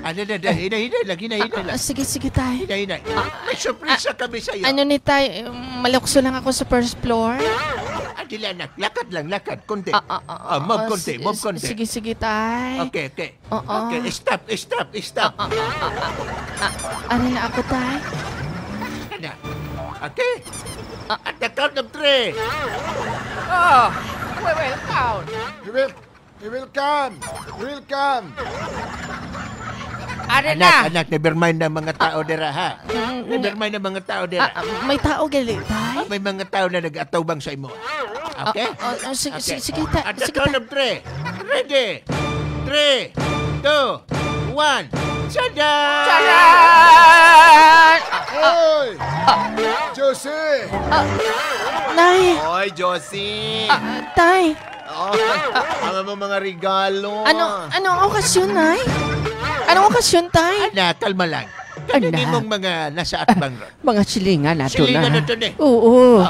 Hinay lang lang. Sige, tay. Hinay. May surpresa kami sa'yo. Ano ni tay, malukso lang ako sa first floor. Dili anak, lakad. Konti. Move konti. Sige, tay. Okay. Okay, stop. Ano na ako, tay? Anak. Okay. At the count of 3. We will count. He will come. Anak, never mind na mga tao dira, ha? Never mind na mga tao dira. May tao gali, tay? May mga tao na nag-atawbang sa imo. Okay? Sige, tay. At the count of 3. Ready? 3, 2, 1. Shadan! Hoy! Josie! Nay! Hoy, Josie! Tay! Ang mga regalo. Anong okasyon, Nay? Anong okasyon, tay? Anak, kalma lang. Kanini mong mga nasa atbang ron. Mga silingan na to Silingan na. na to ni. Oo.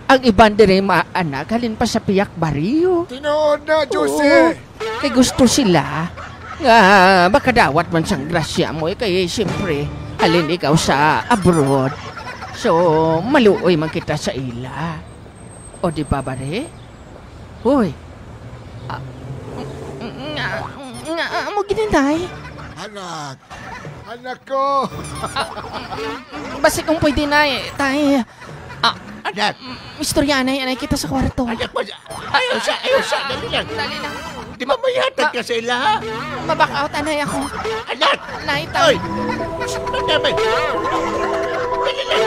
Ang iban dire anak, halin pa sa piyak bariyo. Tinood na, Josie! Kay gusto sila. Nga, baka dawat man sang grasya mo. Kaya siyempre, halin ikaw sa abroad. So, maluoy man kita sa ila. O di ba, bare? Hoy. Mo ginintay. Anak ko! Basta kung pwede na tay. Anak! Istoryanay, anay kita sa kwarto. Anak mo, ayaw siya, dali lang. Di ba mayatag ka sa ila, ha? Maback out, anay ako. Anak! Nay, tay. Oy! Madamay! Dali lang!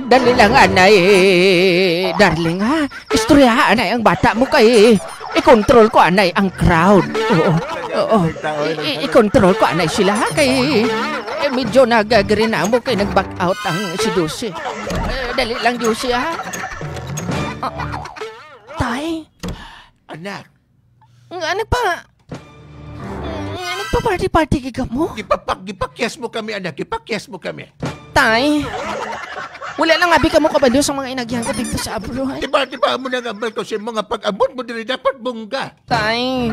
Dali lang, anay. Darling, ha? Istoryahan, anay, ang bata mo kay. I-control ko, anay, ang crowd. Oo. I-control ko, anay, sila, ha? Kay medyo nagagrin na mo kay nag-back out ang si Lucy. Dali lang, Lucy, ha? Tay? Anak! Ano pa? Nagpa-party-party ka mo? Gipakyas mo kami, anak. Gipakyas mo kami. Tay? Wala lang abi ka mo kabalo sa mga inagyan ko dito sa abroad. Diba mo nangambal ko sa mga pag-abot mo dili dapat bungga. Tay,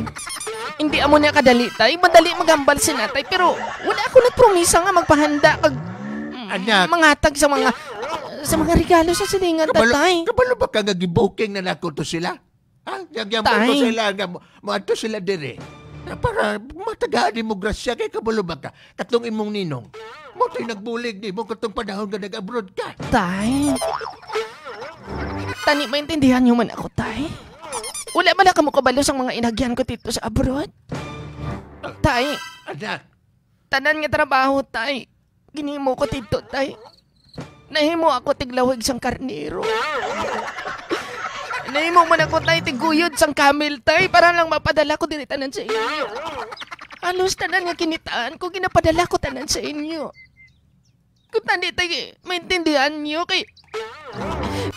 hindi amo niya kadali, tay. Madali magambal si natay. Pero wala ako nagpromisa nga magpahanda kag anak, mangatag sa mga regalo sa silingan, tay. Kabalo ba ka nga gibuking na nako to sila? Ha? Nagyambal ko sila nga mo ato sila dire. Para matagaan mo grasya kay kabalo ba ka? Katong imong ninong. Mo to'y nagbulig ni mo katong panahon nga nag-abroad ka. Tay, tani maintindihan niyo man ako, tay. Wala ba na kamo kabalo sa mga inagyan ko dito sa abroad? Tay, anak, tanan nga trabaho, tay. Ginimo ko dito, tay. Nahimo ako tiglawig sang karnero. Nahimo man ako, tay, tiguyod sang camel, tay, para lang mapadala ko din tanan sa inyo. Halos tanan nga kinitaan ko, ginapadala ko tanan sa inyo. Kung tani, tay, maintindihan niyo, kay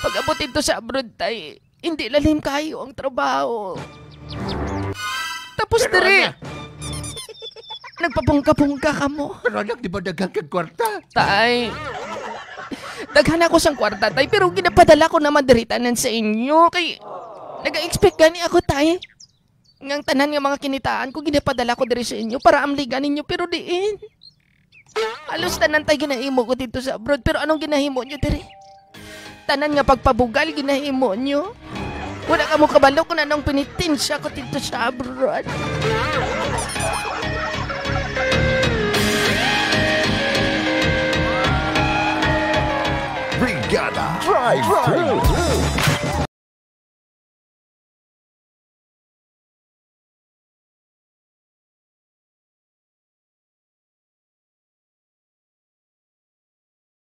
pag-abot ito sa abroad, tay, hindi lalim kayo ang trabaho. Tapos dire, nagpabungka-bungka ka mo. Pero anak, di ba dagang kag kwarta? Tay, daghan ako sang kwarta, tay, pero ginapadala ko naman diritanan sa inyo. Kay nag-expect gani ako, tay. Ngang tanan nga mga kinitaan ko, ginapadala ko diri sa inyo para amligan ninyo, pero diin. Halos tanan tay ginahimo ko dito sa abroad, pero anong ginahimo nyo diri? Tanan nga pagpabugal, ginahimo nyo. Wala ka mo kabalo kung anong pinitinsya ko dito sa abroad. Brigada Drive Thru.